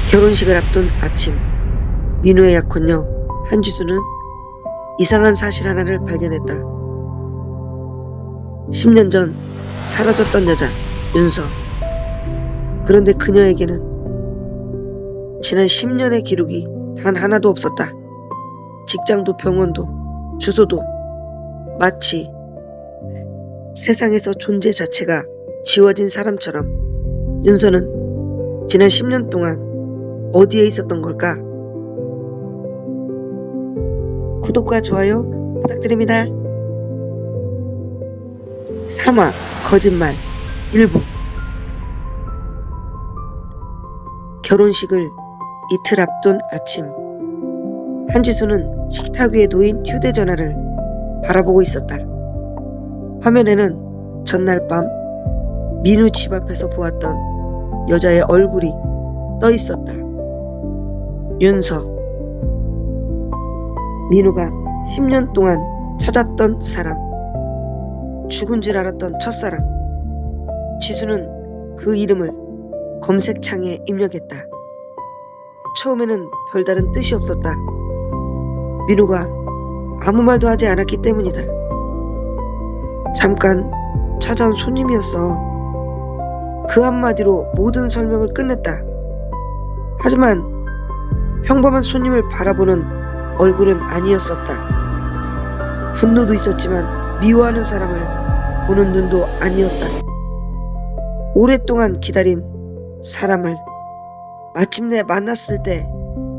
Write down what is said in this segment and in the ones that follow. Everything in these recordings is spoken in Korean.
결혼식을 앞둔 아침, 민우의 약혼녀 한지수는 이상한 사실 하나를 발견했다. 10년 전 사라졌던 여자 윤서. 그런데 그녀에게는 지난 10년의 기록이 단 하나도 없었다. 직장도 병원도 주소도 마치 세상에서 존재 자체가 지워진 사람처럼 윤서는 지난 10년 동안 어디에 있었던 걸까? 구독과 좋아요 부탁드립니다. 3화 거짓말 일부. 결혼식을 이틀 앞둔 아침, 한지수는 식탁 위에 놓인 휴대전화를 바라보고 있었다. 화면에는 전날 밤 민우 집 앞에서 보았던 여자의 얼굴이 떠 있었다. 윤서. 민우가 10년 동안 찾았던 사람, 죽은 줄 알았던 첫사람. 지수는 그 이름을 검색창에 입력했다. 처음에는 별다른 뜻이 없었다. 민우가 아무 말도 하지 않았기 때문이다. 잠깐 찾아온 손님이었어. 그 한마디로 모든 설명을 끝냈다. 하지만 평범한 손님을 바라보는 얼굴은 아니었었다. 분노도 있었지만 미워하는 사람을 보는 눈도 아니었다. 오랫동안 기다린 사람을 마침내 만났을 때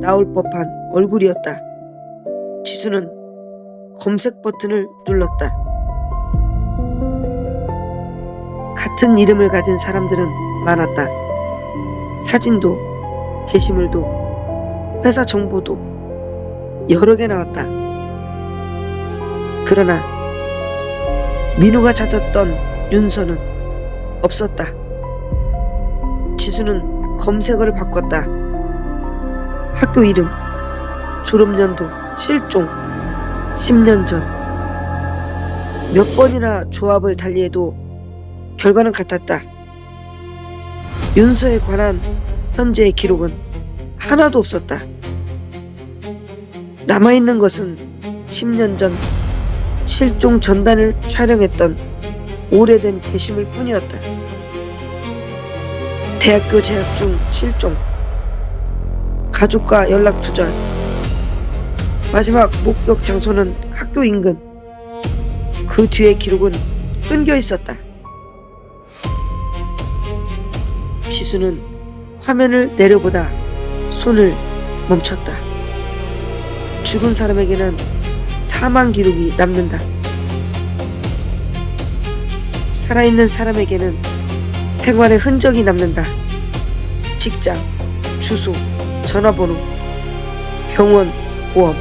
나올 법한 얼굴이었다. 지수는 검색 버튼을 눌렀다. 같은 이름을 가진 사람들은 많았다. 사진도 게시물도 회사 정보도 여러 개 나왔다. 그러나 민우가 찾았던 윤서는 없었다. 지수는 검색어를 바꿨다. 학교 이름, 졸업연도, 실종, 10년 전. 몇 번이나 조합을 달리해도 결과는 같았다. 윤서에 관한 현재의 기록은 하나도 없었다. 남아있는 것은 10년 전 실종 전단을 촬영했던 오래된 게시물 뿐이었다. 대학교 재학 중 실종, 가족과 연락 두절, 마지막 목격 장소는 학교 인근. 그 뒤의 기록은 끊겨 있었다. 지수는 화면을 내려보다 손을 멈췄다. 죽은 사람에게는 사망 기록이 남는다. 살아있는 사람에게는 생활의 흔적이 남는다. 직장, 주소, 전화번호, 병원, 보험.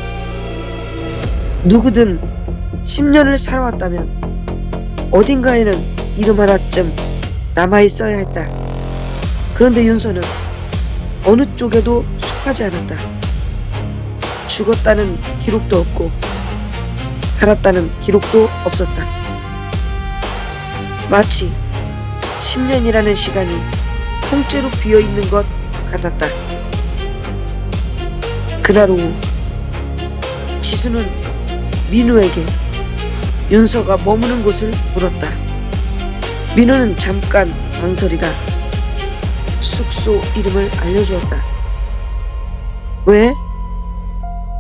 누구든 10년을 살아왔다면 어딘가에는 이름 하나쯤 남아있어야 했다. 그런데 윤서는 어느 쪽에도 속하지 않았다. 죽었다는 기록도 없고 살았다는 기록도 없었다. 마치 10년이라는 시간이 통째로 비어있는 것 같았다. 그날 오후 지수는 민우에게 윤서가 머무는 곳을 물었다. 민우는 잠깐 망설이다 숙소 이름을 알려주었다. 왜?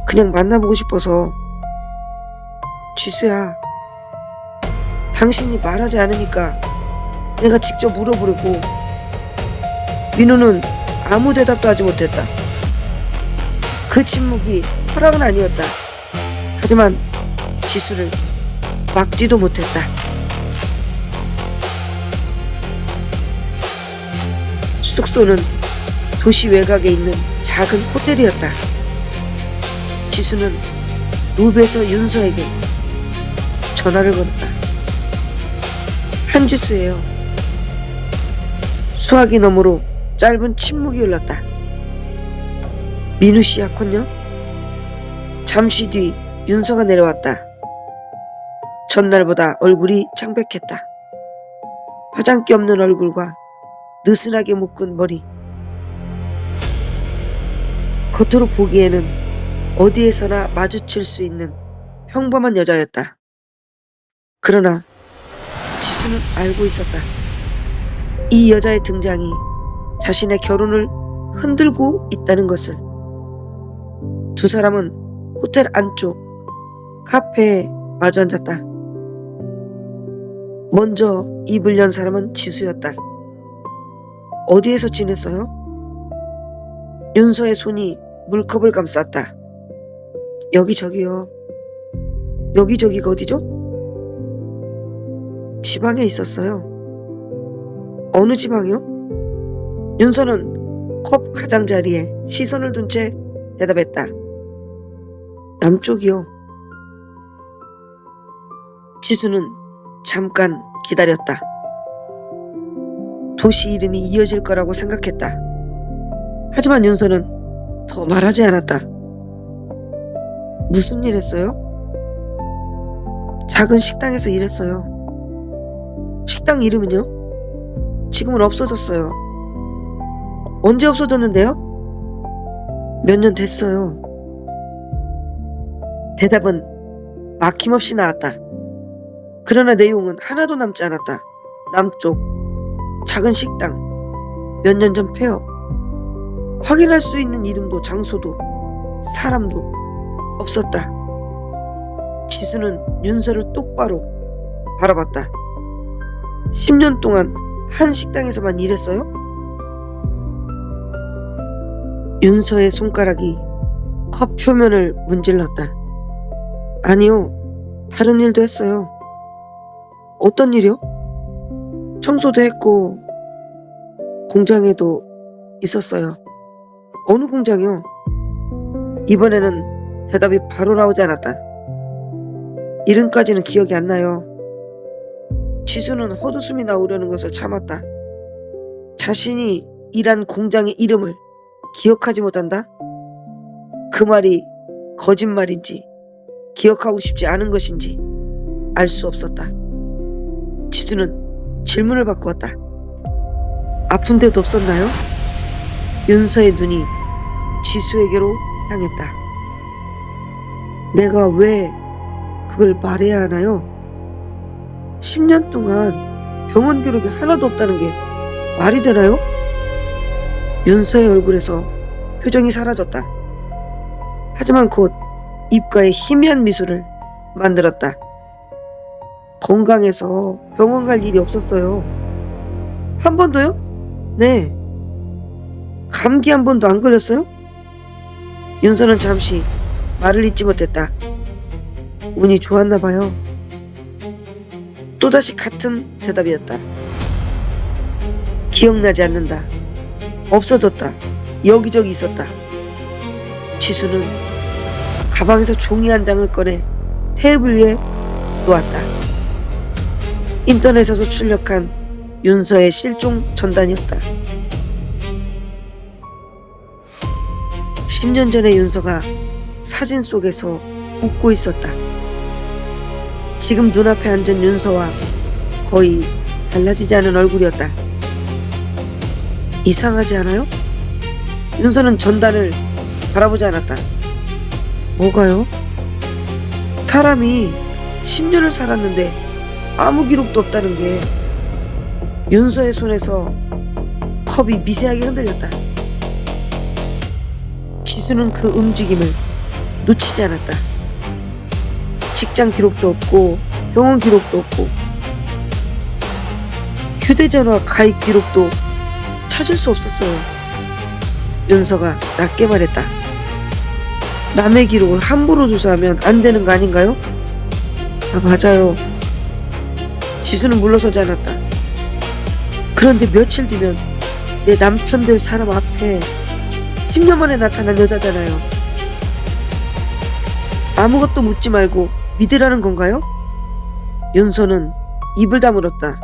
그냥 만나보고 싶어서. 지수야, 당신이 말하지 않으니까 내가 직접 물어보려고. 민우는 아무 대답도 하지 못했다. 그 침묵이 허락은 아니었다. 하지만 지수를 막지도 못했다. 숙소는 도시 외곽에 있는 작은 호텔이었다. 지수는 로비에서 윤서에게 전화를 걸었다. 한지수예요. 수화기 너머로 짧은 침묵이 흘렀다. 민우씨 약혼녀? 잠시 뒤 윤서가 내려왔다. 전날보다 얼굴이 창백했다. 화장기 없는 얼굴과 느슨하게 묶은 머리. 겉으로 보기에는 어디에서나 마주칠 수 있는 평범한 여자였다. 그러나 지수는 알고 있었다. 이 여자의 등장이 자신의 결혼을 흔들고 있다는 것을. 두 사람은 호텔 안쪽 카페에 마주 앉았다. 먼저 입을 연 사람은 지수였다. 어디에서 지냈어요? 윤서의 손이 물컵을 감쌌다. 여기저기요. 여기저기가 어디죠? 지방에 있었어요. 어느 지방이요? 윤서는 컵 가장자리에 시선을 둔 채 대답했다. 남쪽이요. 지수는 잠깐 기다렸다. 도시 이름이 이어질 거라고 생각했다. 하지만 윤서는 더 말하지 않았다. 무슨 일 했어요? 작은 식당에서 일했어요. 식당 이름은요? 지금은 없어졌어요. 언제 없어졌는데요? 몇 년 됐어요. 대답은 막힘없이 나왔다. 그러나 내용은 하나도 남지 않았다. 남쪽 작은 식당, 몇 년 전 폐업. 확인할 수 있는 이름도 장소도 사람도 없었다. 지수는 윤서를 똑바로 바라봤다. 10년 동안 한 식당에서만 일했어요? 윤서의 손가락이 컵 표면을 문질렀다. 아니요, 다른 일도 했어요. 어떤 일이요? 청소도 했고 공장에도 있었어요. 어느 공장이요? 이번에는 대답이 바로 나오지 않았다. 이름까지는 기억이 안 나요. 지수는 헛웃음이 나오려는 것을 참았다. 자신이 일한 공장의 이름을 기억하지 못한다? 그 말이 거짓말인지 기억하고 싶지 않은 것인지 알 수 없었다. 지수는 질문을 바꾸었다. 아픈 데도 없었나요? 윤서의 눈이 지수에게로 향했다. 내가 왜 그걸 말해야 하나요? 10년 동안 병원 기록이 하나도 없다는 게 말이 되나요? 윤서의 얼굴에서 표정이 사라졌다. 하지만 곧 입가에 희미한 미소를 만들었다. 건강해서 병원 갈 일이 없었어요. 한 번도요? 네. 감기 한 번도 안 걸렸어요? 윤서는 잠시 말을 잇지 못했다. 운이 좋았나 봐요. 또다시 같은 대답이었다. 기억나지 않는다. 없어졌다. 여기저기 있었다. 지수는 가방에서 종이 한 장을 꺼내 테이블 위에 놓았다. 인터넷에서 출력한 윤서의 실종 전단이었다. 10년 전의 윤서가 사진 속에서 웃고 있었다. 지금 눈앞에 앉은 윤서와 거의 달라지지 않은 얼굴이었다. 이상하지 않아요? 윤서는 전단을 바라보지 않았다. 뭐가요? 사람이 10년을 살았는데 아무 기록도 없다는 게. 윤서의 손에서 컵이 미세하게 흔들렸다. 지수는 그 움직임을 놓치지 않았다. 직장 기록도 없고 병원 기록도 없고 휴대전화 가입 기록도 찾을 수 없었어요. 윤서가 낮게 말했다. 남의 기록을 함부로 조사하면 안 되는 거 아닌가요? 아, 맞아요. 지수는 물러서지 않았다. 그런데 며칠 뒤면 내 남편 될 사람 앞에 10년 만에 나타난 여자잖아요. 아무것도 묻지 말고 믿으라는 건가요? 윤서는 입을 다물었다.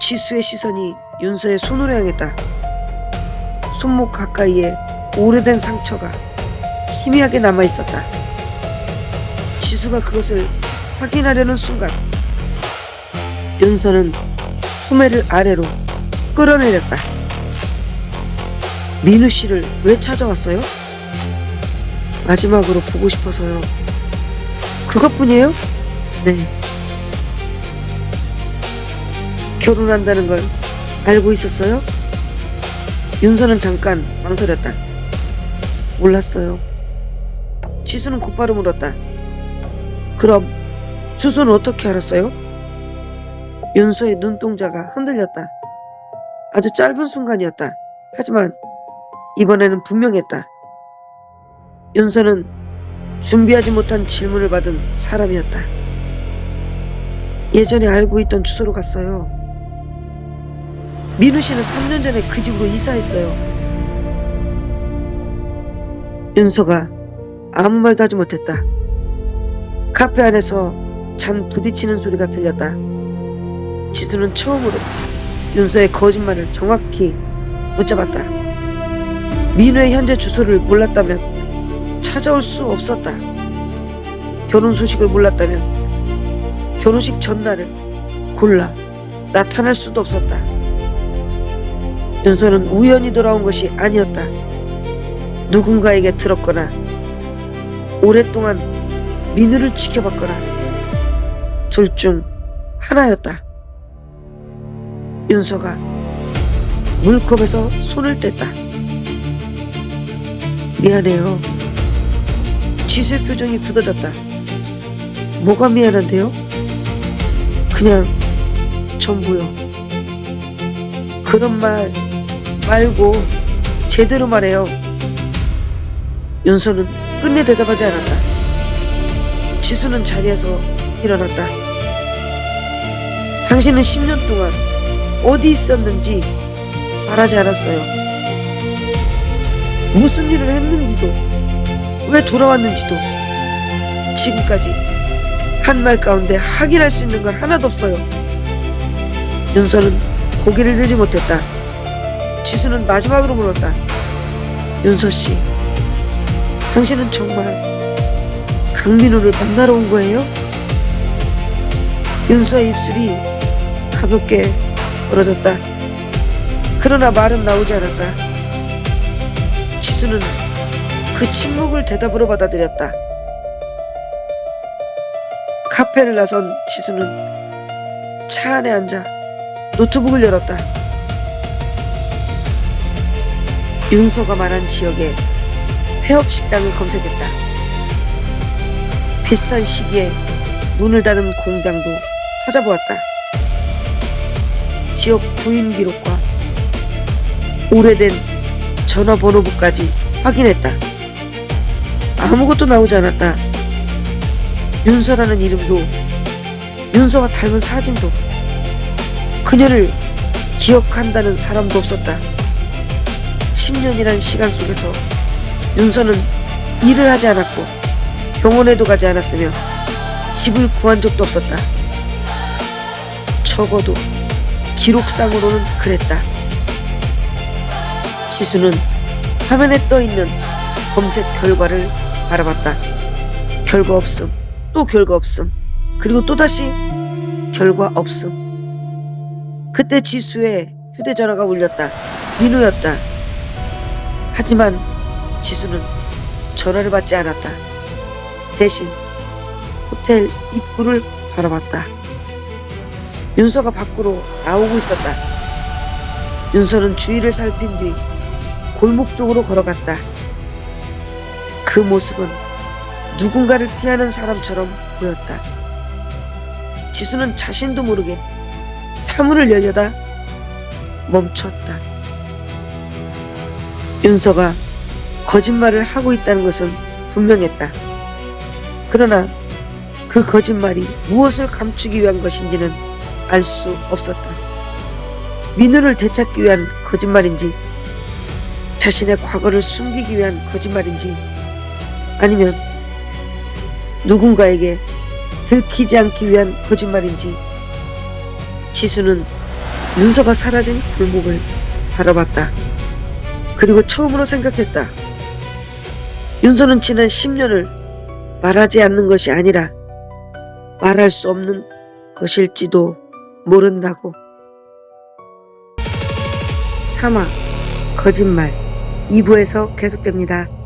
지수의 시선이 윤서의 손으로 향했다. 손목 가까이에 오래된 상처가 희미하게 남아있었다. 지수가 그것을 확인하려는 순간 윤서는 소매를 아래로 끌어내렸다. 민우 씨를 왜 찾아왔어요? 마지막으로 보고 싶어서요. 그것뿐이에요? 네. 결혼한다는 걸 알고 있었어요? 윤서는 잠깐 망설였다. 몰랐어요. 지수는 곧바로 물었다. 그럼 주소는 어떻게 알았어요? 윤서의 눈동자가 흔들렸다. 아주 짧은 순간이었다. 하지만 이번에는 분명했다. 윤서는 준비하지 못한 질문을 받은 사람이었다. 예전에 알고 있던 주소로 갔어요. 민우 씨는 3년 전에 그 집으로 이사했어요. 윤서가 아무 말도 하지 못했다. 카페 안에서 잔 부딪히는 소리가 들렸다. 지수는 처음으로 윤서의 거짓말을 정확히 붙잡았다. 민우의 현재 주소를 몰랐다면 찾아올 수 없었다. 결혼 소식을 몰랐다면 결혼식 전날을 골라 나타날 수도 없었다. 윤서는 우연히 돌아온 것이 아니었다. 누군가에게 들었거나 오랫동안 민우를 지켜봤거나 둘 중 하나였다. 윤서가 물컵에서 손을 뗐다. 미안해요. 지수의 표정이 굳어졌다. 뭐가 미안한데요? 그냥 전부요. 그런 말 말고 제대로 말해요. 윤서는 끝내 대답하지 않았다. 지수는 자리에서 일어났다. 당신은 10년 동안 어디 있었는지 말하지 않았어요. 무슨 일을 했는지도 왜 돌아왔는지도 지금까지 한 말 가운데 확인할 수 있는 건 하나도 없어요. 윤서는 고개를 들지 못했다. 지수는 마지막으로 물었다. 윤서씨, 당신은 정말 강민우를 만나러 온 거예요? 윤서의 입술이 가볍게 벌어졌다. 그러나 말은 나오지 않았다. 지수는 그 침묵을 대답으로 받아들였다. 카페를 나선 지수는 차 안에 앉아 노트북을 열었다. 윤서가 말한 지역에 폐업식당을 검색했다. 비슷한 시기에 문을 닫은 공장도 찾아보았다. 지역 구인 기록과 오래된 전화번호부까지 확인했다. 아무것도 나오지 않았다. 윤서라는 이름도, 윤서와 닮은 사진도, 그녀를 기억한다는 사람도 없었다. 10년이란 시간 속에서 윤서는 일을 하지 않았고 병원에도 가지 않았으며 집을 구한 적도 없었다. 적어도 기록상으로는 그랬다. 지수는 화면에 떠있는 검색 결과를 바라봤다. 결과 없음, 또 결과 없음, 그리고 또다시 결과 없음. 그때 지수의 휴대전화가 울렸다. 민우였다. 하지만 지수는 전화를 받지 않았다. 대신 호텔 입구를 바라봤다. 윤서가 밖으로 나오고 있었다. 윤서는 주위를 살핀 뒤 골목 쪽으로 걸어갔다. 그 모습은 누군가를 피하는 사람처럼 보였다. 지수는 자신도 모르게 차문을 열려다 멈췄다. 윤서가 거짓말을 하고 있다는 것은 분명했다. 그러나 그 거짓말이 무엇을 감추기 위한 것인지는 알 수 없었다. 민우를 되찾기 위한 거짓말인지, 자신의 과거를 숨기기 위한 거짓말인지, 아니면 누군가에게 들키지 않기 위한 거짓말인지. 지수는 윤서가 사라진 골목을 바라봤다. 그리고 처음으로 생각했다. 윤서는 지난 10년을 말하지 않는 것이 아니라 말할 수 없는 것일지도 모른다고. 사막, 거짓말, 2부에서 계속됩니다.